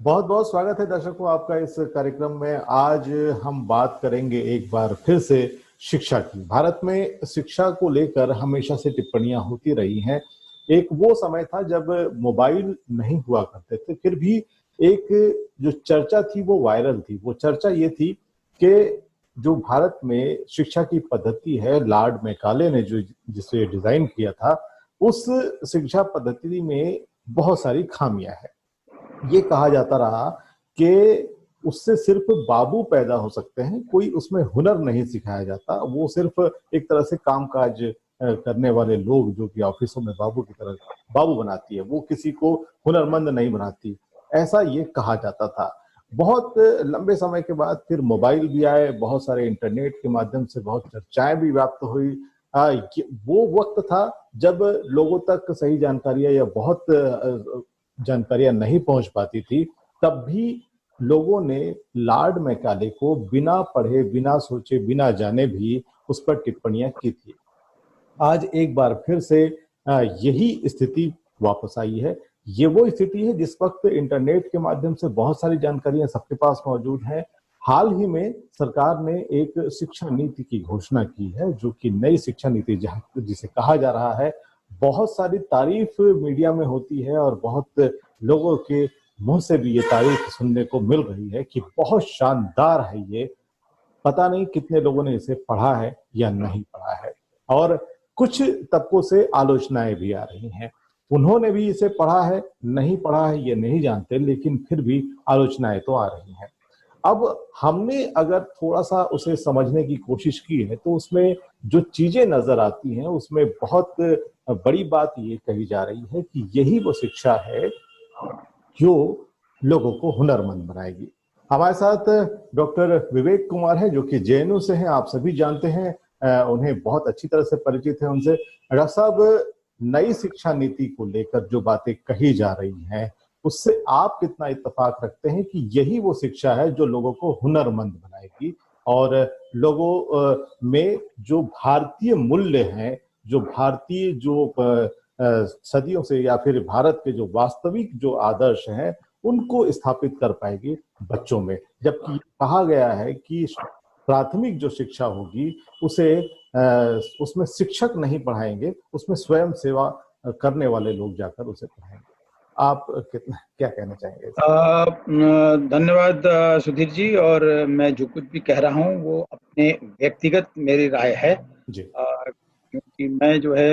बहुत बहुत स्वागत है दर्शकों आपका इस कार्यक्रम में। आज हम बात करेंगे एक बार फिर से शिक्षा की। भारत में शिक्षा को लेकर हमेशा से टिप्पणियां होती रही हैं। एक वो समय था जब मोबाइल नहीं हुआ करते थे, फिर भी एक जो चर्चा थी वो वायरल थी। वो चर्चा ये थी कि जो भारत में शिक्षा की पद्धति है, लॉर्ड मैकाले ने जो जिसे डिजाइन किया था, उस शिक्षा पद्धति में बहुत सारी खामियां हैं। ये कहा जाता रहा कि उससे सिर्फ बाबू पैदा हो सकते हैं, कोई उसमें हुनर नहीं सिखाया जाता। वो सिर्फ एक तरह से कामकाज करने वाले लोग जो कि ऑफिसों में बाबू की तरह बाबू बनाती है, वो किसी को हुनरमंद नहीं बनाती, ऐसा ये कहा जाता था। बहुत लंबे समय के बाद फिर मोबाइल भी आए, बहुत सारे इंटरनेट के माध्यम से बहुत चर्चाएं भी व्याप्त हुई। वो वक्त था जब लोगों तक सही जानकारियां या बहुत जानकारियां नहीं पहुंच पाती थी। तब भी लोगों ने लॉर्ड मैकाले को बिना पढ़े, बिना सोचे, बिना जाने भी उस पर टिप्पणियां की थी। आज एक बार फिर से यही स्थिति वापस आई है। ये वो स्थिति है जिस वक्त इंटरनेट के माध्यम से बहुत सारी जानकारियां सबके पास मौजूद है। हाल ही में सरकार ने एक शिक्षा नीति की घोषणा की है, जो कि नई शिक्षा नीति जिसे कहा जा रहा है। बहुत सारी तारीफ मीडिया में होती है और बहुत लोगों के मुंह से भी ये तारीफ सुनने को मिल रही है कि बहुत शानदार है ये। पता नहीं कितने लोगों ने इसे पढ़ा है या नहीं पढ़ा है, और कुछ तबकों से आलोचनाएं भी आ रही हैं। उन्होंने भी इसे पढ़ा है, नहीं पढ़ा है ये नहीं जानते, लेकिन फिर भी आलोचनाएं तो आ रही हैं। अब हमने अगर थोड़ा सा उसे समझने की कोशिश की है तो उसमें जो चीजें नजर आती हैं उसमें बहुत बड़ी बात ये कही जा रही है कि यही वो शिक्षा है जो लोगों को हुनरमंद बनाएगी। हमारे साथ डॉक्टर विवेक कुमार है, जो कि जेएनयू से हैं, आप सभी जानते हैं, उन्हें बहुत अच्छी तरह से परिचित है उनसे। डॉक्टर साहब, नई शिक्षा नीति को लेकर जो बातें कही जा रही हैं उससे आप कितना इत्तेफाक रखते हैं कि यही वो शिक्षा है जो लोगों को हुनरमंद बनाएगी और लोगों में जो भारतीय मूल्य हैं, जो भारतीय जो सदियों से या फिर भारत के जो वास्तविक जो आदर्श हैं उनको स्थापित कर पाएगी बच्चों में। जबकि कहा गया है कि प्राथमिक जो शिक्षा होगी उसे उसमें शिक्षक नहीं पढ़ाएंगे, उसमें स्वयं सेवा करने वाले लोग जाकर उसे पढ़ाएंगे। आप कितना क्या कहना चाहेंगे? धन्यवाद सुधीर जी। और मैं जो कुछ भी कह रहा हूँ वो अपने व्यक्तिगत मेरी राय है जी। क्योंकि मैं जो है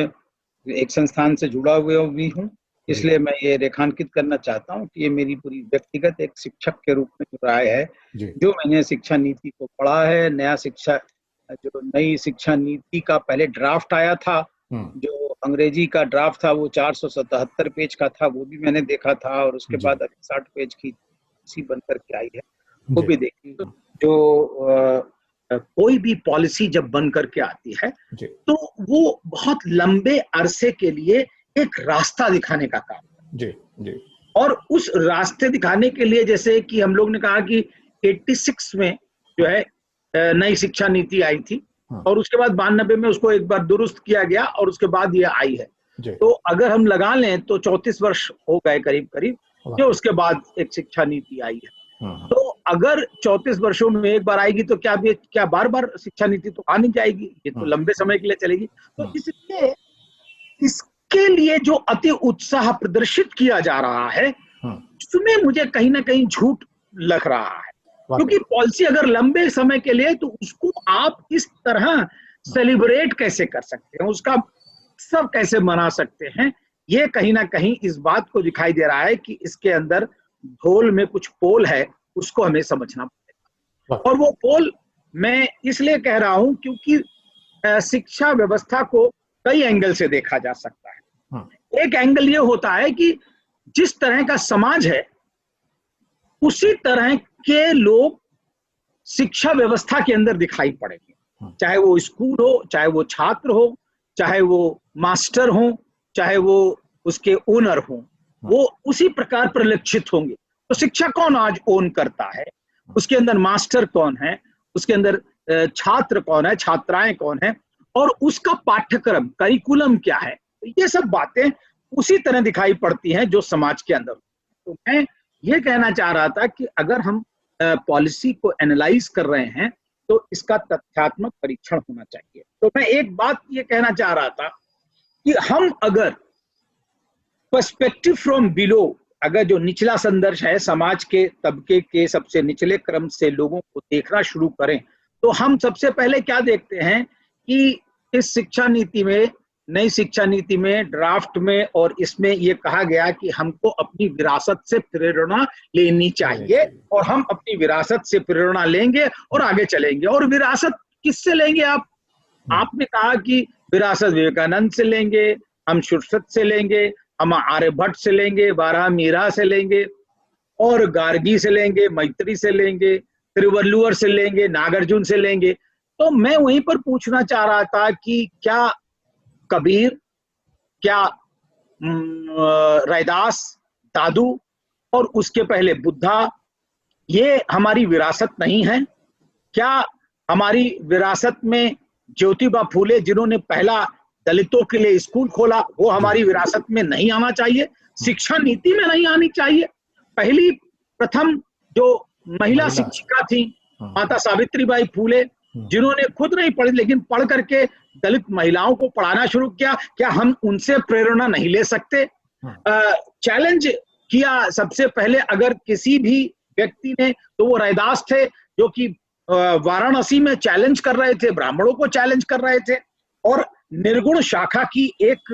एक संस्थान से जुड़ा हुआ भी हूँ, इसलिए मैं ये रेखांकित करना चाहता हूँ कि ये मेरी पूरी व्यक्तिगत एक शिक्षक के रूप में जो राय है, जो मैंने शिक्षा नीति को पढ़ा है। नई शिक्षा नीति का पहले ड्राफ्ट आया था, जो अंग्रेजी का ड्राफ्ट था वो 477 पेज का था, वो भी मैंने देखा था। और उसके बाद अभी 60 पेज की सी बनकर के आई है, वो भी देखी। जो कोई भी पॉलिसी जब बन करके आती है तो वो बहुत लंबे अरसे के लिए एक रास्ता दिखाने का काम है। और उस रास्ते दिखाने के लिए, जैसे कि हम लोग ने कहा कि 86 में जो है नई शिक्षा नीति आई थी, और उसके बाद 92 में उसको एक बार दुरुस्त किया गया और उसके बाद ये आई है। तो अगर हम लगा लें तो 34 वर्ष हो गए करीब करीब, जो उसके बाद एक शिक्षा नीति आई है। तो अगर 34 वर्षों में एक बार आएगी तो क्या बार बार शिक्षा नीति तो आ नहीं जाएगी, ये तो लंबे समय के लिए चलेगी। तो इसलिए इसके लिए जो अति उत्साह प्रदर्शित किया जा रहा है उसमें मुझे कहीं ना कहीं झूठ लग रहा है, क्योंकि पॉलिसी अगर लंबे समय के लिए, तो उसको आप इस तरह सेलिब्रेट कैसे कर सकते हैं, उसका सब कैसे मना सकते हैं, ये कहीं ना कहीं इस बात को दिखाई दे रहा है कि इसके अंदर ढोल में कुछ पोल है, उसको हमें समझना पड़ेगा। और वो पोल मैं इसलिए कह रहा हूं क्योंकि शिक्षा व्यवस्था को कई एंगल से देखा जा सकता है। एक एंगल ये होता है कि जिस तरह का समाज है उसी तरह के लोग शिक्षा व्यवस्था के अंदर दिखाई पड़ेंगे, चाहे वो स्कूल हो, चाहे वो छात्र हो, चाहे वो मास्टर हो, चाहे वो उसके ओनर हो, वो उसी प्रकार परिलक्षित होंगे। तो शिक्षा कौन आज ओन करता है, उसके अंदर मास्टर कौन है, उसके अंदर छात्र कौन है, छात्राएं कौन है, और उसका पाठ्यक्रम करिकुलम क्या है, ये सब बातें उसी तरह दिखाई पड़ती हैं जो समाज के अंदर। तो मैं ये कहना चाह रहा था कि अगर हम पॉलिसी को एनालाइज कर रहे हैं तो इसका तथ्यात्मक परीक्षण होना चाहिए। तो मैं एक बात ये कहना चाह रहा था कि हम अगर पर्सपेक्टिव फ्रॉम बिलो, अगर जो निचला संदर्भ है, समाज के तबके के सबसे निचले क्रम से लोगों को देखना शुरू करें, तो हम सबसे पहले क्या देखते हैं कि इस शिक्षा नीति में, नई शिक्षा नीति में, ड्राफ्ट में और इसमें ये कहा गया कि हमको अपनी विरासत से प्रेरणा लेनी चाहिए और हम अपनी विरासत से प्रेरणा लेंगे और आगे चलेंगे। और विरासत किससे लेंगे आप? आपने कहा कि विरासत विवेकानंद से लेंगे, हम शुश्रुत से लेंगे, हम आर्यभट्ट से लेंगे, बारह मीरा से लेंगे और गार्गी से लेंगे, मैत्री से लेंगे, तिरुवल्लुवर से लेंगे, नागार्जुन से लेंगे। तो मैं वहीं पर पूछना चाह रहा था कि क्या कबीर, क्या रैदास, दादू और उसके पहले बुद्धा, ये हमारी विरासत नहीं है? क्या हमारी विरासत में ज्योतिबा फूले, जिन्होंने पहला दलितों के लिए स्कूल खोला, वो हमारी विरासत में नहीं आना चाहिए? शिक्षा नीति में नहीं आनी चाहिए? पहली प्रथम जो महिला शिक्षिका थी माता सावित्रीबाई फूले, जिन्होंने खुद नहीं पढ़ी लेकिन पढ़ करके दलित महिलाओं को पढ़ाना शुरू किया, क्या हम उनसे प्रेरणा नहीं ले सकते? चैलेंज किया सबसे पहले अगर किसी भी व्यक्ति ने, तो वो रैदास थे, जो कि वाराणसी में चैलेंज कर रहे थे, ब्राह्मणों को चैलेंज कर रहे थे और निर्गुण शाखा की एक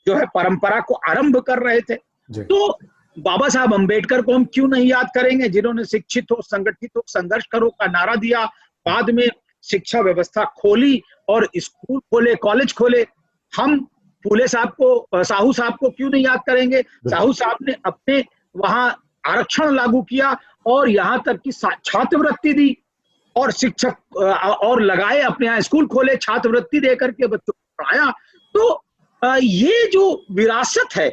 जो है परंपरा को आरंभ कर रहे थे। तो बाबा साहब अंबेडकर को हम क्यों नहीं याद करेंगे, जिन्होंने शिक्षित हो, संगठित हो, संघर्ष करो का नारा दिया, बाद में शिक्षा व्यवस्था खोली और स्कूल खोले, कॉलेज खोले। हम फूले साहब को, साहू साहब को क्यों नहीं याद करेंगे? साहू साहब ने अपने वहां आरक्षण लागू किया और यहाँ तक कि छात्रवृत्ति दी और शिक्षक और लगाए, अपने यहाँ स्कूल खोले, छात्रवृत्ति दे करके बच्चों को पढ़ाया। तो ये जो विरासत है,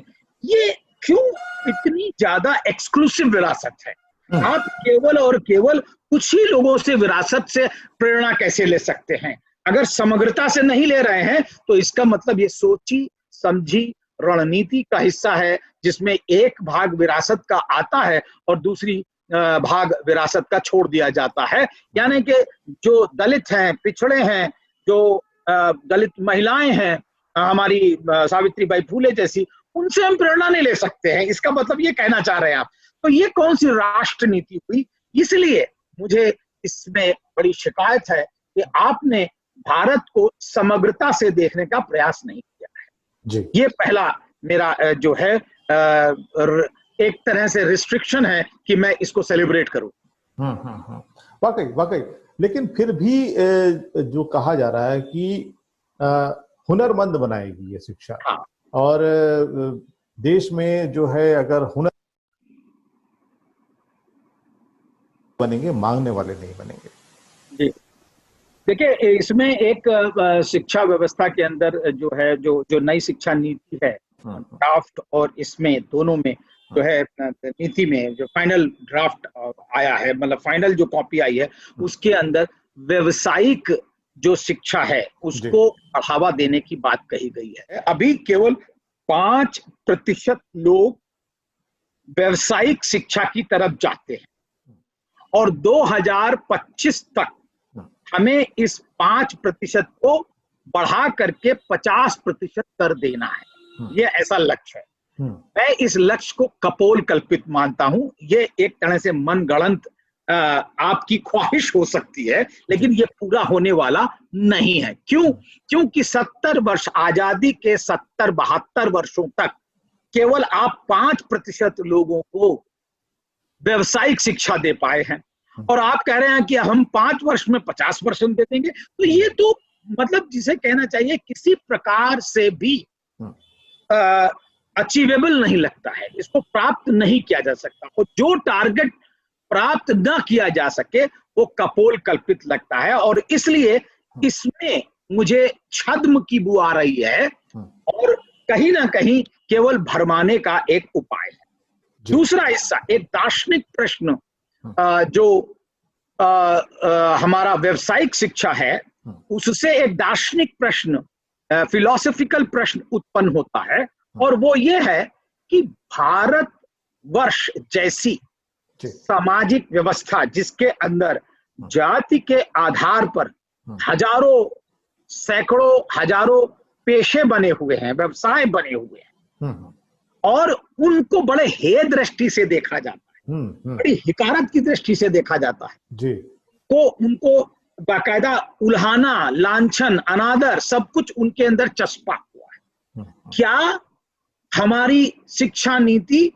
ये क्यों इतनी ज्यादा एक्सक्लूसिव विरासत है? आप केवल और केवल कुछ ही लोगों से विरासत से प्रेरणा कैसे ले सकते हैं? अगर समग्रता से नहीं ले रहे हैं तो इसका मतलब ये सोची समझी रणनीति का हिस्सा है, जिसमें एक भाग विरासत का आता है और दूसरी भाग विरासत का छोड़ दिया जाता है। यानी कि जो दलित हैं, पिछड़े हैं, जो दलित महिलाएं हैं, हमारी सावित्रीबाई फूले जैसी, उनसे हम प्रेरणा नहीं ले सकते हैं, इसका मतलब ये कहना चाह रहे हैं आप। तो ये कौन सी राष्ट्र नीति हुई? इसलिए मुझे इसमें बड़ी शिकायत है कि आपने भारत को समग्रता से देखने का प्रयास नहीं किया है जी। ये पहला मेरा जो है एक तरह से रिस्ट्रिक्शन है कि मैं इसको सेलिब्रेट करूं। वाकई वाकई, लेकिन फिर भी जो कहा जा रहा है कि हुनरमंद बनाएगी ये शिक्षा। हाँ। और देश में जो है अगर हुनर बनेंगे, मांगने वाले नहीं बनेंगे। जी देखिए, इसमें एक शिक्षा व्यवस्था के अंदर जो है, जो नई शिक्षा नीति है, ड्राफ्ट और इसमें दोनों में जो है नीति में जो फाइनल ड्राफ्ट आया है, मतलब फाइनल जो कॉपी आई है, उसके अंदर व्यवसायिक जो शिक्षा है उसको बढ़ावा देने की बात कही गई है। अभी केवल 5% लोग व्यवसायिक शिक्षा की तरफ जाते हैं और 2025 तक हमें इस 5% को बढ़ा करके 50% कर देना है। ये ऐसा लक्ष्य है। मैं इस लक्ष्य को कपोल कल्पित मानता हूं। ये एक तरह से मनगढ़ंत आपकी ख्वाहिश हो सकती है, लेकिन ये पूरा होने वाला नहीं है। क्यों? क्योंकि 70 वर्ष, आजादी के 70-72 वर्षों तक केवल आप 5% लोगों को व्यवसायिक शिक्षा दे पाए हैं और आप कह रहे हैं कि हम 5 वर्ष में 50% दे देंगे। तो ये तो मतलब जिसे कहना चाहिए किसी प्रकार से भी अचीवेबल नहीं लगता है, इसको प्राप्त नहीं किया जा सकता। और जो टारगेट प्राप्त न किया जा सके वो कपोल कल्पित लगता है और इसलिए इसमें मुझे छद्म की बू आ रही है और कहीं ना कहीं केवल भरमाने का एक उपाय है। दूसरा हिस्सा एक दार्शनिक प्रश्न जो हमारा व्यवसायिक शिक्षा है, उससे एक दार्शनिक प्रश्न, फिलोसॉफिकल प्रश्न उत्पन्न होता है और वो ये है कि भारत वर्ष जैसी सामाजिक व्यवस्था जिसके अंदर जाति के आधार पर हजारों, सैकड़ों, हजारों पेशे बने हुए हैं, व्यवसाय बने हुए हैं, और उनको बड़े हे दृष्टि से देखा जाता है, बड़ी हिकारत की दृष्टि से देखा जाता है जी। तो उनको बाकायदा उल्हाना, लांछन, अनादर सब कुछ उनके अंदर चस्पा हुआ है। क्या हमारी शिक्षा नीति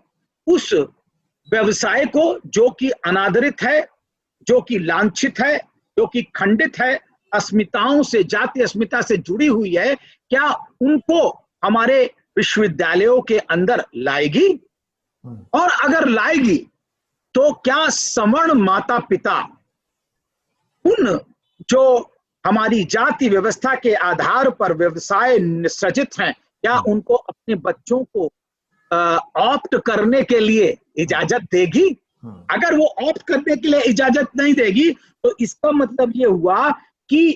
उस व्यवसाय को, जो कि अनादरित है, जो कि लांछित है, जो कि खंडित है, अस्मिताओं से, जाति अस्मिता से जुड़ी हुई है, क्या उनको हमारे विश्वविद्यालयों के अंदर लाएगी? और अगर लाएगी तो क्या सवर्ण माता पिता उन जो हमारी जाति व्यवस्था के आधार पर व्यवसाय सृजित हैं, क्या उनको अपने बच्चों को ऑप्ट करने के लिए इजाजत देगी? अगर वो ऑप्ट करने के लिए इजाजत नहीं देगी तो इसका मतलब ये हुआ कि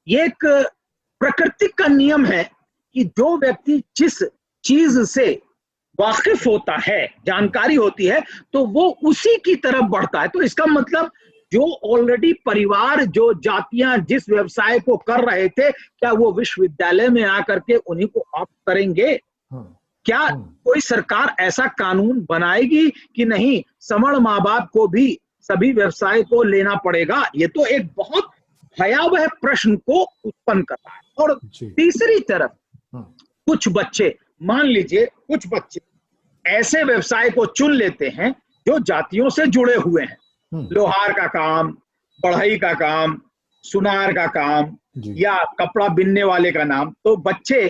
एक प्रकृति का नियम है कि जो व्यक्ति जिस चीज से वाकिफ होता है, जानकारी होती है, तो वो उसी की तरफ बढ़ता है। तो इसका मतलब जो ऑलरेडी परिवार, जो जातियां जिस व्यवसाय को कर रहे थे, क्या वो विश्वविद्यालय में आकर के उन्हीं को ऑप्ट करेंगे? क्या कोई सरकार ऐसा कानून बनाएगी कि नहीं, सवर्ण माँ बाप को भी सभी व्यवसाय को लेना पड़ेगा? ये तो एक बहुत भयावह प्रश्न को उत्पन्न कर रहा है। और तीसरी तरफ कुछ बच्चे, मान लीजिए कुछ बच्चे ऐसे व्यवसाय को चुन लेते हैं जो जातियों से जुड़े हुए हैं, लोहार का काम, बढ़ई का काम, सुनार का काम, या कपड़ा बिनने वाले का नाम। तो बच्चे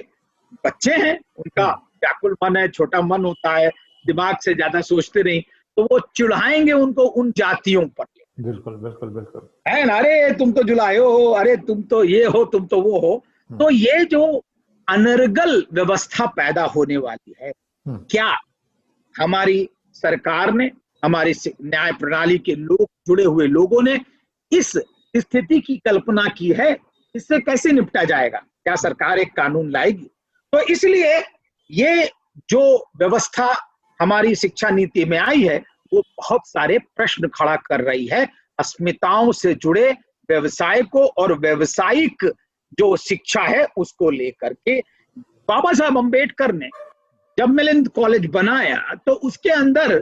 हैं, उनका व्याकुल मन है, छोटा मन होता है, दिमाग से ज्यादा सोचते नहीं, तो वो चिढ़ाएंगे उनको उन जातियों पर। बिल्कुल बिल्कुल बिल्कुल है ना, अरे तुम तो जुलायो हो, अरे तुम तो ये हो, तुम तो वो हो। तो ये जो अनर्गल व्यवस्था पैदा होने वाली है, क्या हमारी सरकार ने, हमारी न्याय प्रणाली के लोग, जुड़े हुए लोगों ने इस स्थिति की कल्पना की है? इससे कैसे निपटा जाएगा? क्या सरकार एक कानून लाएगी? तो इसलिए ये जो व्यवस्था हमारी शिक्षा नीति में आई है वो बहुत सारे प्रश्न खड़ा कर रही है, अस्मिताओं से जुड़े व्यवसाय को और व्यवसायिक जो शिक्षा है उसको लेकर के। बाबा साहब अम्बेडकर ने जब मिलिंद कॉलेज बनाया तो उसके अंदर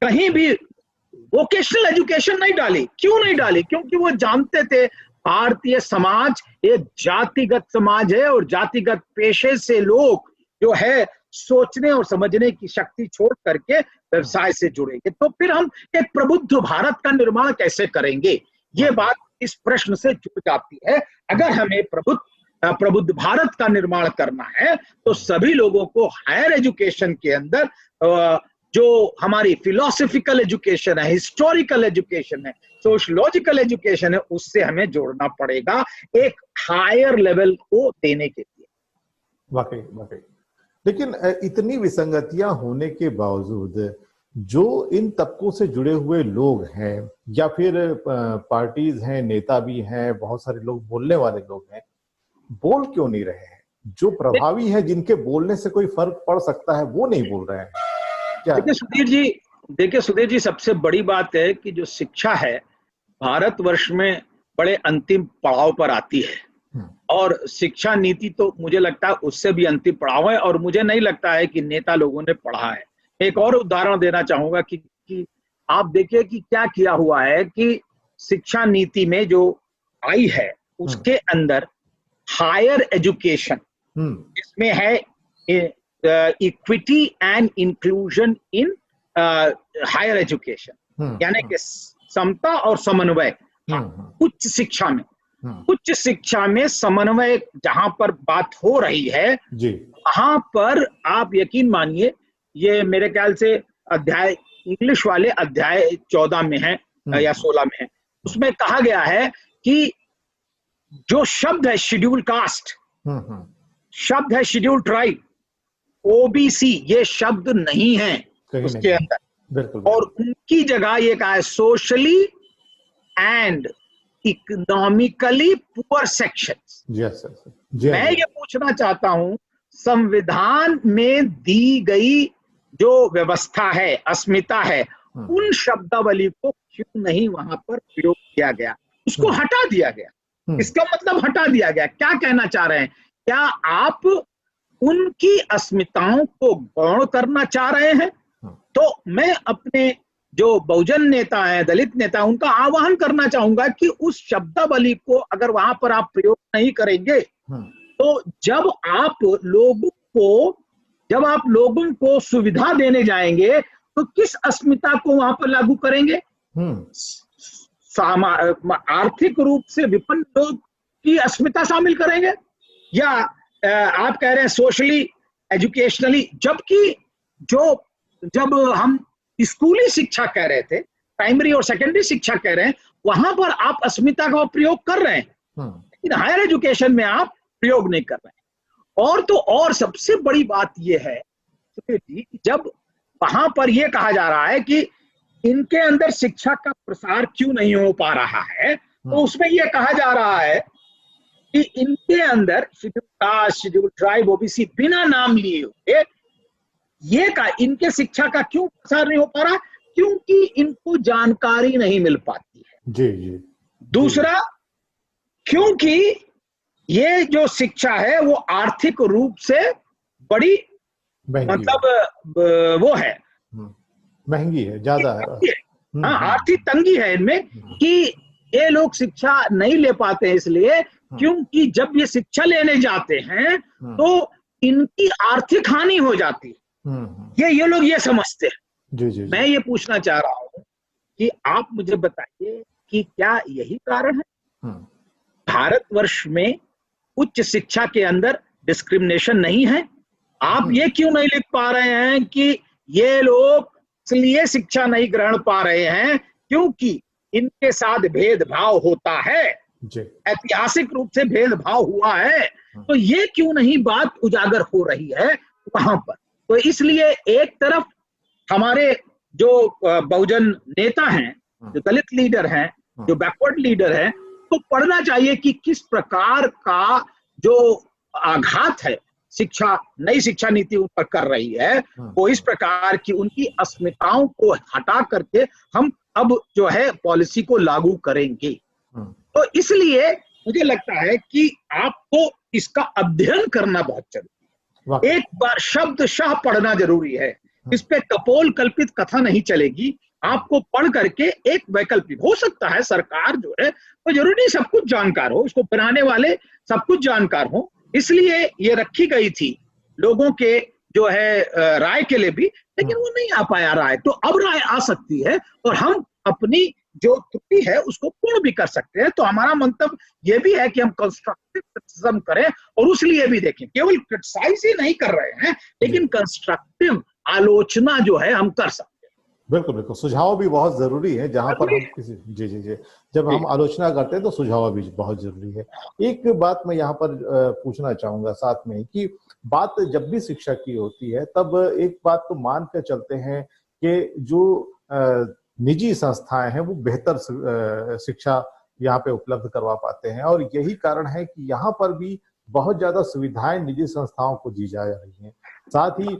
कहीं भी वोकेशनल एजुकेशन नहीं डाली। क्यों नहीं डाली? क्योंकि वो जानते थे भारतीय समाज एक जातिगत समाज है और जातिगत पेशे से लोग जो है सोचने और समझने की शक्ति छोड़ करके व्यवसाय से जुड़ेंगे। तो फिर हम एक प्रबुद्ध भारत का निर्माण कैसे करेंगे? ये बात इस प्रश्न से जुड़ जाती है। अगर हमें प्रबुद्ध भारत का निर्माण करना है तो सभी लोगों को हायर एजुकेशन के अंदर जो हमारी फिलोसॉफिकल एजुकेशन है, हिस्टोरिकल एजुकेशन है, सोशियोलॉजिकल एजुकेशन है, उससे हमें जोड़ना पड़ेगा एक हायर लेवल को देने के लिए। वाकई वाकई। लेकिन इतनी विसंगतियां होने के बावजूद जो इन तबकों से जुड़े हुए लोग हैं या फिर पार्टीज हैं, नेता भी हैं, बहुत सारे लोग बोलने वाले लोग हैं, बोल क्यों नहीं रहे हैं? जो प्रभावी है, जिनके बोलने से कोई फर्क पड़ सकता है, वो नहीं बोल रहे हैं क्या? देखिए सुधीर जी, सबसे बड़ी बात है कि जो शिक्षा है भारतवर्ष में बड़े अंतिम पड़ाव पर आती है और शिक्षा नीति तो मुझे लगता है उससे भी अंतिम पड़ाव है और मुझे नहीं लगता है कि नेता लोगों ने पढ़ा है। एक और उदाहरण देना चाहूंगा कि आप देखिए कि क्या किया हुआ है कि शिक्षा नीति में जो आई है उसके अंदर हायर एजुकेशन इसमें है equity and inclusion in higher education, यानी कि समता और समन्वय। उच्च शिक्षा में समन्वय जहां पर बात हो रही है वहां पर आप यकीन मानिए, ये मेरे ख्याल से अध्याय इंग्लिश वाले अध्याय 14 में है या 16 में है, उसमें कहा गया है कि जो शब्द है शेड्यूल कास्ट, शब्द है शेड्यूल ट्राइब, ओबीसी, ये शब्द नहीं है उसके अंदर, और उनकी जगह ये कहा है socially and economically poor sections. मैं ये पूछना चाहता हूं, संविधान में दी गई जो व्यवस्था है, अस्मिता है, उन शब्दावली को क्यों नहीं वहां पर प्रयोग किया गया, उसको हटा दिया गया। इसका मतलब हटा दिया गया। क्या कहना चाह रहे हैं? क्या आप उनकी अस्मिताओं को गौण करना चाह रहे हैं? तो मैं अपने जो बहुजन नेता हैं, दलित नेता, उनका आह्वान करना चाहूंगा कि उस शब्दावली को अगर वहां पर आप प्रयोग नहीं करेंगे तो जब आप लोगों को सुविधा देने जाएंगे तो किस अस्मिता को वहां पर लागू करेंगे? आर्थिक रूप से विपन्न लोग की अस्मिता शामिल करेंगे, या आप कह रहे हैं सोशली, एजुकेशनली, जबकि जब हम स्कूली शिक्षा कह रहे थे, प्राइमरी और सेकेंडरी शिक्षा कह रहे हैं, वहां पर आप अस्मिता का प्रयोग कर रहे हैं, लेकिन हायर एजुकेशन में आप प्रयोग नहीं कर रहे हैं। और तो और सबसे बड़ी बात यह है कि जब वहां पर यह कहा जा रहा है कि इनके अंदर शिक्षा का प्रसार क्यों नहीं हो पा रहा है, तो उसमें यह कहा जा रहा है कि इनके अंदर schedule caste, schedule tribe, OBC बिना नाम लिए हुए इनके शिक्षा का क्यों प्रसार नहीं हो पा रहा? क्योंकि इनको जानकारी नहीं मिल पाती है। जी। दूसरा, क्योंकि ये जो शिक्षा है वो आर्थिक रूप से बड़ी मतलब वो है, महंगी है, ज्यादा है। हाँ, आर्थिक तंगी है इनमें कि ये लोग शिक्षा नहीं ले पाते हैं, इसलिए क्योंकि जब ये शिक्षा लेने जाते हैं तो इनकी आर्थिक हानि हो जाती है। ये लोग ये समझते हैं। जी। मैं ये पूछना चाह रहा हूं कि आप मुझे बताइए कि क्या यही कारण है? भारतवर्ष में उच्च शिक्षा के अंदर डिस्क्रिमिनेशन नहीं है? आप ये क्यों नहीं लिख पा रहे हैं कि ये लोग इसलिए शिक्षा नहीं ग्रहण पा रहे हैं क्योंकि इनके साथ भेदभाव होता है, ऐतिहासिक रूप से भेदभाव हुआ है? तो ये क्यों नहीं बात उजागर हो रही है वहां पर? तो इसलिए एक तरफ हमारे जो बहुजन नेता हैं, जो दलित लीडर हैं, जो बैकवर्ड लीडर हैं, तो पढ़ना चाहिए कि किस प्रकार का जो आघात है नई शिक्षा नीति उन पर कर रही है, वो इस प्रकार की उनकी अस्मिताओं को हटा करके हम अब जो है पॉलिसी को लागू करेंगे। तो इसलिए मुझे लगता है कि आपको इसका अध्ययन करना बहुत जरूरी है। एक बार शब्दशः पढ़ना जरूरी है। इस पे कपोल कल्पित कथा नहीं चलेगी। आपको पढ़ करके एक वैकल्पिक, हो सकता है सरकार जो है वो जरूरी नहीं सब कुछ जानकार हो, इसको बनाने वाले सब कुछ जानकार हो, इसलिए ये रखी गई थी लोगों के जो है राय के लिए भी, लेकिन वो नहीं आ पाया राय। तो अब राय आ सकती है और हम अपनी जो त्रुटि है उसको पूर्ण भी कर सकते हैं। तो हमारा मंतव्य ये भी है कि हम कंस्ट्रक्टिव क्रिटिसिज्म करें और उसलिए भी देखें, केवल क्रिटिसाइज ही नहीं कर रहे हैं, लेकिन कंस्ट्रक्टिव आलोचना जो है हम कर सकते हैं। बिल्कुल बिल्कुल, सुझाव भी बहुत जरूरी है। जहां पर हम किसी जी जब हम आलोचना करते हैं तो सुझाव भी बहुत जरूरी है। एक बात मैं यहाँ पर पूछना चाहूंगा साथ में कि बात जब भी शिक्षा की होती है तब एक बात तो मान कर चलते हैं कि जो निजी संस्थाएं हैं वो बेहतर शिक्षा यहाँ पे उपलब्ध करवा पाते हैं, और यही कारण है कि यहाँ पर भी बहुत ज्यादा सुविधाएं निजी संस्थाओं को दी जा रही हैं। साथ ही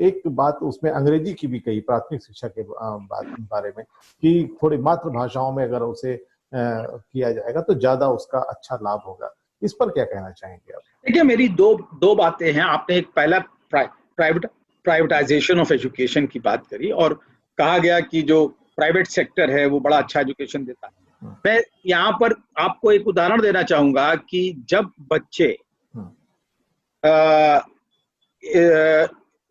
एक बात उसमें अंग्रेजी की भी कही प्राथमिक शिक्षा के बारे में कि थोड़ी मातृभाषाओं में अगर उसे किया जाएगा तो ज्यादा उसका अच्छा लाभ होगा। इस पर क्या कहना चाहेंगे आप? देखिए, मेरी दो बातें हैं। आपने एक पहला प्राइवेटाइजेशन ऑफ एजुकेशन की बात करी और कहा गया कि जो प्राइवेट सेक्टर है वो बड़ा अच्छा एजुकेशन देता है। मैं यहाँ पर आपको एक उदाहरण देना चाहूंगा कि जब बच्चे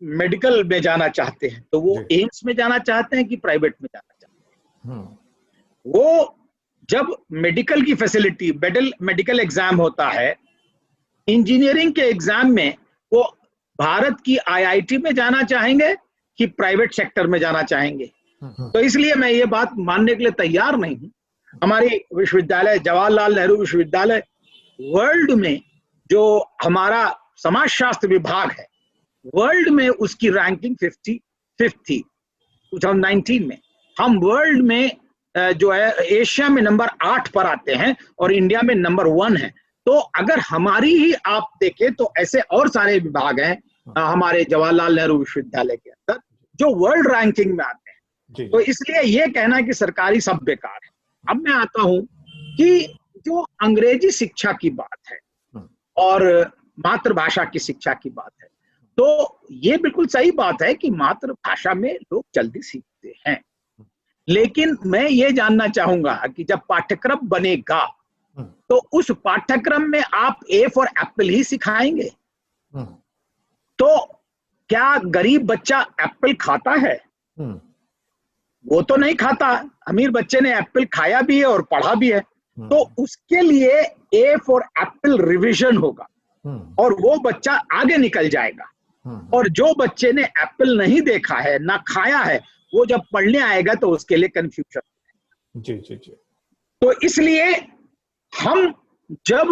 मेडिकल में जाना चाहते हैं तो वो एम्स में जाना चाहते हैं कि प्राइवेट में जाना चाहते हैं। वो जब मेडिकल की फैसिलिटी, मेडिकल एग्जाम होता है, इंजीनियरिंग के एग्जाम में वो भारत की आईआईटी में जाना चाहेंगे कि प्राइवेट सेक्टर में जाना चाहेंगे। तो इसलिए मैं ये बात मानने के लिए तैयार नहीं हूं। हमारी विश्वविद्यालय जवाहरलाल नेहरू विश्वविद्यालय वर्ल्ड में जो हमारा समाजशास्त्र विभाग है, वर्ल्ड में उसकी रैंकिंग 55 थी 2019 में। हम वर्ल्ड में जो है एशिया में नंबर 8 पर आते हैं और इंडिया में नंबर 1 है। तो अगर हमारी ही आप देखें तो ऐसे और सारे विभाग हैं हमारे जवाहरलाल नेहरू विश्वविद्यालय के अंदर, जो वर्ल्ड रैंकिंग में आते हैं। तो इसलिए ये कहना कि सरकारी सब बेकार है। अब मैं आता हूं कि जो अंग्रेजी शिक्षा की बात है और मातृभाषा की शिक्षा की बात है, तो ये बिल्कुल सही बात है कि मातृभाषा में लोग जल्दी सीखते हैं, लेकिन मैं ये जानना चाहूंगा कि जब पाठ्यक्रम बनेगा तो उस पाठ्यक्रम में आप ए फॉर एप्पल ही सिखाएंगे? तो क्या गरीब बच्चा एप्पल खाता है? वो तो नहीं खाता। अमीर बच्चे ने एप्पल खाया भी है और पढ़ा भी है। तो उसके लिए ए फॉर एप्पल रिवीजन होगा और वो बच्चा आगे निकल जाएगा। और जो बच्चे ने एप्पल नहीं देखा है, ना खाया है, वो जब पढ़ने आएगा तो उसके लिए कंफ्यूजन। जी जी जी। तो इसलिए हम जब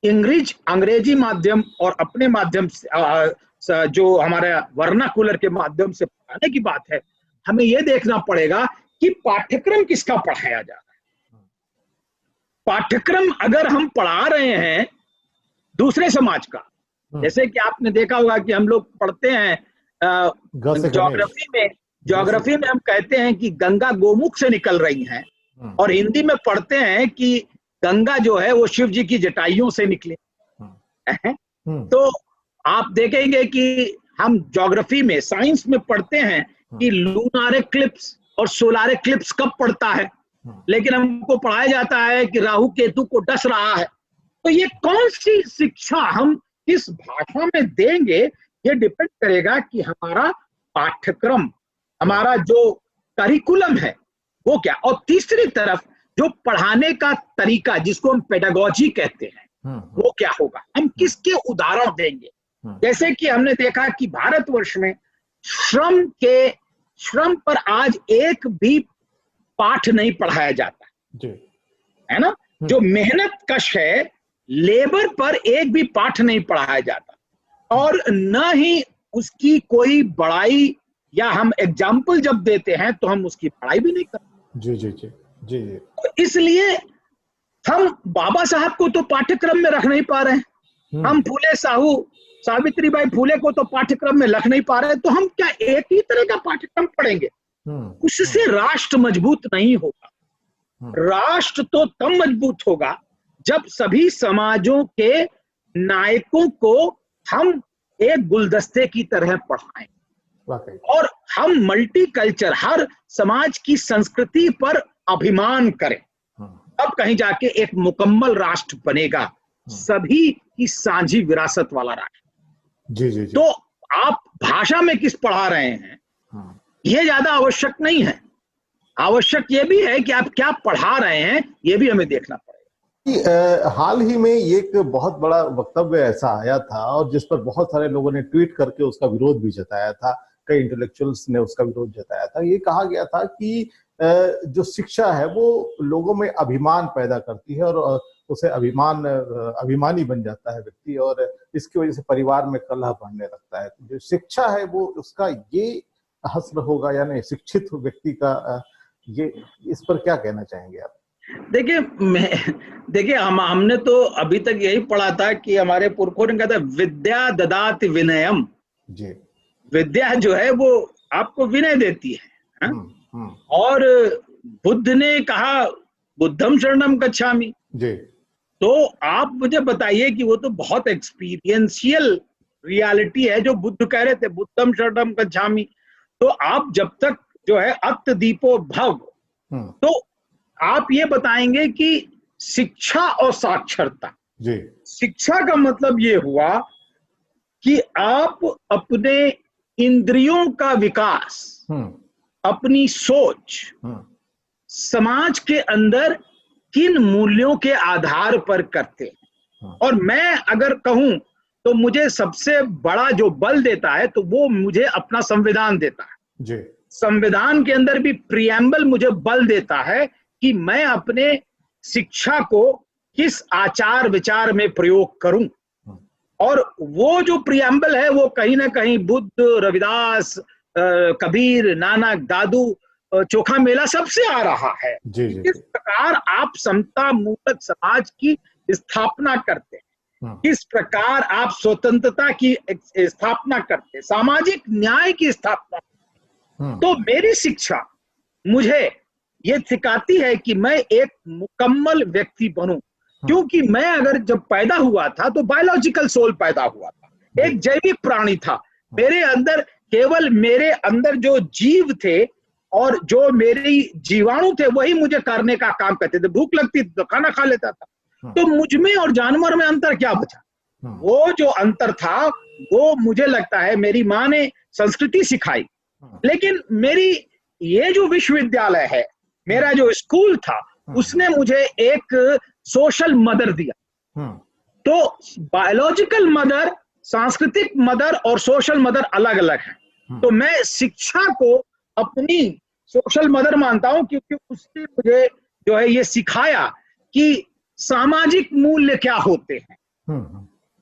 अंग्रेजी माध्यम और अपने माध्यम से जो हमारे वर्नाकुलर के माध्यम से पढ़ाने की बात है, हमें यह देखना पड़ेगा कि पाठ्यक्रम किसका पढ़ाया जा रहा है। पाठ्यक्रम अगर हम पढ़ा रहे हैं दूसरे समाज का, जैसे कि आपने देखा होगा कि हम लोग पढ़ते हैं ज्योग्राफी में हम कहते हैं कि गंगा गोमुख से निकल रही है, और हिंदी में पढ़ते हैं कि गंगा जो है वो शिव जी की जटाइयों से निकली। तो आप देखेंगे कि हम ज्योग्राफी में, साइंस में पढ़ते हैं कि लूनार इक्लिप्स और सोलार इक्लिप्स कब पड़ता है, लेकिन हमको पढ़ाया जाता है कि राहु केतु को डस रहा है। तो ये कौन सी शिक्षा हम किस भाषा में देंगे, ये डिपेंड करेगा कि हमारा पाठ्यक्रम, हमारा जो करिकुलम है वो क्या। और तीसरी तरफ जो पढ़ाने का तरीका, जिसको हम पेडागोजी कहते हैं, वो क्या होगा, हम किसके उदाहरण देंगे। जैसे कि हमने देखा कि भारतवर्ष में श्रम पर आज एक भी पाठ नहीं पढ़ाया जाता है ना। जो मेहनत कश है, लेबर पर एक भी पाठ नहीं पढ़ाया जाता, और न ही उसकी कोई बड़ाई, या हम एग्जाम्पल जब देते हैं तो हम उसकी पढ़ाई भी नहीं करते। जी जी जी जी जी। तो इसलिए हम बाबा साहब को तो पाठ्यक्रम में रख नहीं पा रहे हैं, हम फूले सावित्रीबाई फूले को तो पाठ्यक्रम में रख नहीं पा रहे हैं, तो हम क्या एक ही तरह का पाठ्यक्रम पढ़ेंगे? उससे राष्ट्र मजबूत नहीं होगा। राष्ट्र तो तब मजबूत होगा जब सभी समाजों के नायकों को हम एक गुलदस्ते की तरह पढ़ाएं और हम मल्टीकल्चर, हर समाज की संस्कृति पर अभिमान करें। अब कहीं जाके एक मुकम्मल राष्ट्र बनेगा, सभी की साझी विरासत वाला राष्ट्र। जी जी जी। तो आप भाषा में किस पढ़ा रहे हैं, ये ज्यादा आवश्यक नहीं है। आवश्यक ये भी है कि आप क्या पढ़ा रहे हैं, ये भी हमें देखना पड़ेगा। हाल ही में एक बहुत बड़ा वक्तव्य ऐसा आया था और जिस पर बहुत सारे लोगों ने ट्वीट करके उसका विरोध भी जताया था, कई इंटेलेक्चुअल्स ने उसका विरोध जताया था। ये कहा गया था कि जो शिक्षा है वो लोगों में अभिमान पैदा करती है और उसे अभिमानी बन जाता है व्यक्ति, और इसकी वजह से परिवार में कलह बढ़ने लगता है। जो शिक्षा है वो उसका ये हस्र होगा, यानी शिक्षित व्यक्ति का, ये इस पर क्या कहना चाहेंगे आप? देखिए हमने तो अभी तक यही पढ़ा था कि हमारे पुरखों ने कहा था विद्या ददाति विनयम। जी। विद्या जो है वो आपको विनय देती है। और बुद्ध ने कहा बुद्धम शरणम गच्छामि। जी। तो आप मुझे बताइए कि वो तो बहुत एक्सपीरियंशियल रियलिटी है जो बुद्ध कह रहे थे, बुद्धम शरणम गच्छामि। तो आप जब तक जो है अत्त दीपो भव, तो आप ये बताएंगे कि शिक्षा और साक्षरता। जी। शिक्षा का मतलब ये हुआ कि आप अपने इंद्रियों का विकास, अपनी सोच, समाज के अंदर किन मूल्यों के आधार पर करते हैं। और मैं अगर कहूं तो मुझे सबसे बड़ा जो बल देता है तो वो मुझे अपना संविधान देता है। जी। संविधान के अंदर भी प्रियम्बल मुझे बल देता है कि मैं अपने शिक्षा को किस आचार विचार में प्रयोग करूं। और वो जो प्रियम्बल है वो कहीं ना कहीं बुद्ध, रविदास, कबीर, नानक, दादू, चोखा मेला सबसे आ रहा है। जी, जी, इस प्रकार आप समता मूलक समाज की स्थापना करते हैं। किस प्रकार आप स्वतंत्रता की स्थापना करते, सामाजिक न्याय की स्थापना। तो मेरी शिक्षा मुझे ये सिखाती है कि मैं एक मुकम्मल व्यक्ति बनूं, क्योंकि मैं अगर जब पैदा हुआ था तो बायोलॉजिकल सोल पैदा हुआ था, एक जैविक प्राणी था। मेरे अंदर केवल मेरे अंदर जो जीव थे और जो मेरे जीवाणु थे वही मुझे करने का काम करते थे। भूख लगती थी तो खाना खा लेता था। तो मुझ में और जानवर में अंतर क्या बचा? वो जो अंतर था वो मुझे लगता है मेरी माँ ने संस्कृति सिखाई, लेकिन मेरी ये जो विश्वविद्यालय है, मेरा जो स्कूल था, उसने मुझे एक सोशल मदर दिया। तो बायोलॉजिकल मदर, सांस्कृतिक मदर और सोशल मदर अलग अलग है। तो मैं शिक्षा को अपनी सोशल मदर मानता हूं, क्योंकि उसने मुझे जो है ये सिखाया कि सामाजिक मूल्य क्या होते हैं,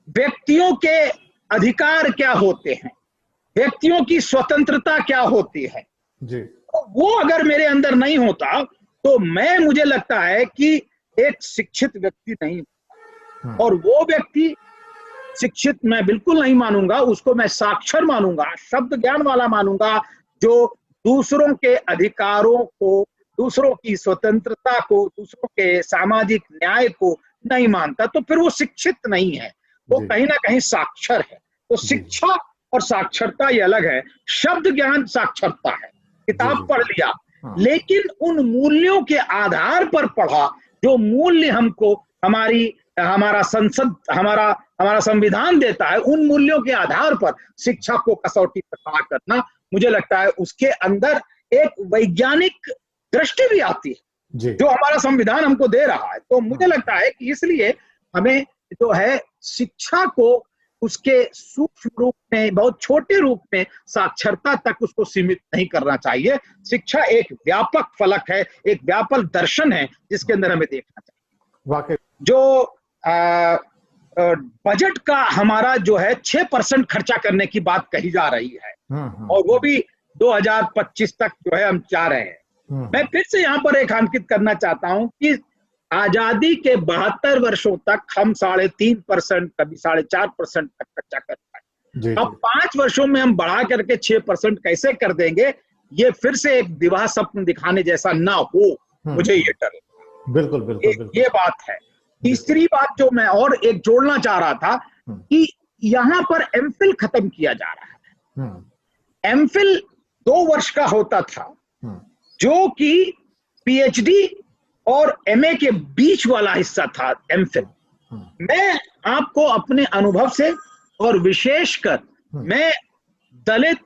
व्यक्तियों के अधिकार क्या होते हैं, व्यक्तियों की स्वतंत्रता क्या होती है जी। वो अगर मेरे अंदर नहीं होता तो मैं, मुझे लगता है कि एक शिक्षित व्यक्ति नहीं, और वो व्यक्ति शिक्षित मैं बिल्कुल नहीं मानूंगा, उसको मैं साक्षर मानूंगा, शब्द ज्ञान वाला मानूंगा, जो दूसरों के अधिकारों को, दूसरों की स्वतंत्रता को, दूसरों के सामाजिक न्याय को नहीं मानता, तो फिर वो शिक्षित नहीं है, वो कहीं ना कहीं साक्षर है। तो शिक्षा और साक्षरता ये अलग है। शब्द ज्ञान साक्षरता है, किताब पढ़ लिया, लेकिन उन मूल्यों के आधार पर पढ़ा जो मूल्य हमको हमारा संसद, हमारा संविधान देता है, उन मूल्यों के आधार पर शिक्षा को कसौटी पर खड़ा करना, मुझे लगता है उसके अंदर एक वैज्ञानिक दृष्टि भी आती है जो हमारा संविधान हमको दे रहा है। तो मुझे लगता है कि इसलिए हमें जो है शिक्षा को उसके सूक्ष्म रूप में, बहुत छोटे रूप में, साक्षरता तक उसको सीमित नहीं करना चाहिए। शिक्षा एक व्यापक फलक है, एक व्यापक दर्शन है जिसके अंदर हमें देखना चाहिए। वाकई जो बजट का हमारा जो है 6% खर्चा करने की बात कही जा रही है, और वो भी 2025 तक जो है हम चाह रहे हैं। मैं फिर से यहाँ पर रेखांकित करना चाहता हूँ कि आजादी के 72 वर्षों तक हम 3.5%, कभी 4.5% तक खर्चा कर पाए। अब 5 वर्षों में हम बढ़ा करके 6% कैसे कर देंगे, ये फिर से एक दिवा स्वप्न दिखाने जैसा ना हो, मुझे ये डर है। बिल्कुल ये बात है। तीसरी बात जो मैं और एक जोड़ना चाह रहा था कि यहाँ पर एमफिल खत्म किया जा रहा है। एमफिल 2 वर्ष का होता था, जो कि पीएचडी और एमए के बीच वाला हिस्सा था एमफिल। मैं आपको अपने अनुभव से, और विशेषकर मैं दलित,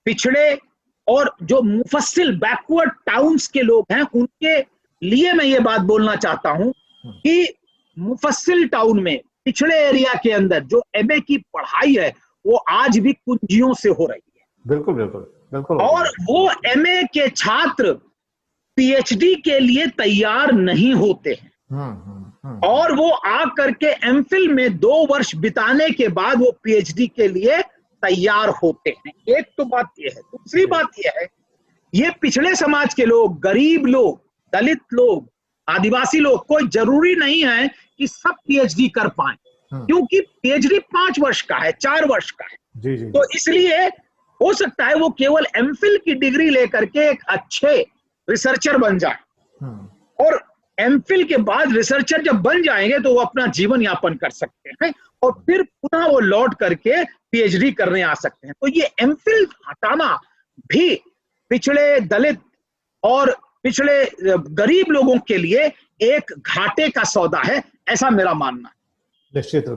पिछड़े और जो मुफस्सिल बैकवर्ड टाउन्स के लोग हैं, उनके लिए मैं ये बात बोलना चाहता हूं कि मुफस्सिल टाउन में, पिछड़े एरिया के अंदर जो एमए की पढ़ाई है वो आज भी कुंजियों से हो रही है। बिल्कुल। और वो एमए के छात्र पीएचडी के लिए तैयार नहीं होते हैं, और वो आ करके एमफिल में 2 वर्ष बिताने के बाद वो पीएचडी के लिए तैयार होते हैं। एक तो बात ये है। दूसरी बात ये है, ये पिछड़े समाज के लोग, गरीब लोग, दलित लोग, आदिवासी लोग, कोई जरूरी नहीं है कि सब पीएचडी कर पाए, क्योंकि पीएचडी 5 वर्ष का है, 4 वर्ष का है। तो इसलिए हो सकता है वो केवल एमफिल की डिग्री लेकर के एक अच्छे रिसर्चर बन जाए, और एमफिल के बाद रिसर्चर जब बन जाएंगे तो वो अपना जीवन यापन कर सकते हैं, और फिर पुनः वो लौट करके पीएचडी करने आ सकते हैं। तो ये एमफिल हटाना भी पिछड़े, दलित और पिछड़े गरीब लोगों के लिए एक घाटे का सौदा है, ऐसा मेरा मानना है। निश्चित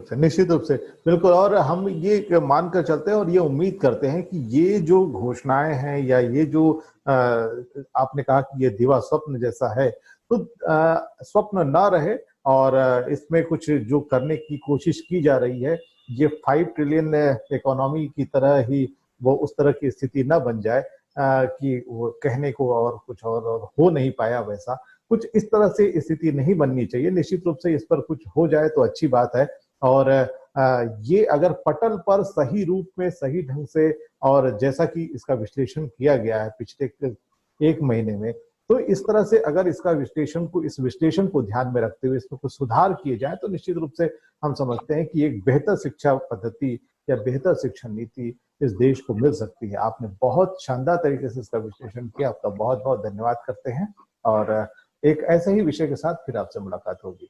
रूप से बिल्कुल। और हम ये मानकर चलते हैं और ये उम्मीद करते हैं कि ये जो घोषणाएं हैं, या ये जो आपने कहा कि ये दिवा स्वप्न जैसा है, तो स्वप्न ना रहे, और इसमें कुछ जो करने की कोशिश की जा रही है, ये 5 ट्रिलियन इकोनॉमी की तरह ही वो उस तरह की स्थिति न बन जाए कि वो कहने को और कुछ और हो नहीं पाया वैसा कुछ, इस तरह से स्थिति नहीं बननी चाहिए। निश्चित रूप से इस पर कुछ हो जाए तो अच्छी बात है। और ये अगर पटल पर सही रूप में, सही ढंग से, और जैसा कि इसका विश्लेषण किया गया है पिछले 1 महीने में, तो इस तरह से अगर इस विश्लेषण को ध्यान में रखते हुए इसमें कुछ सुधार किए जाए तो निश्चित रूप से हम समझते हैं कि एक बेहतर शिक्षा पद्धति या बेहतर शिक्षा नीति इस देश को मिल सकती है। आपने बहुत शानदार तरीके से इसका विश्लेषण किया, आपका बहुत बहुत धन्यवाद करते हैं और एक ऐसे ही विषय के साथ फिर आपसे मुलाकात होगी।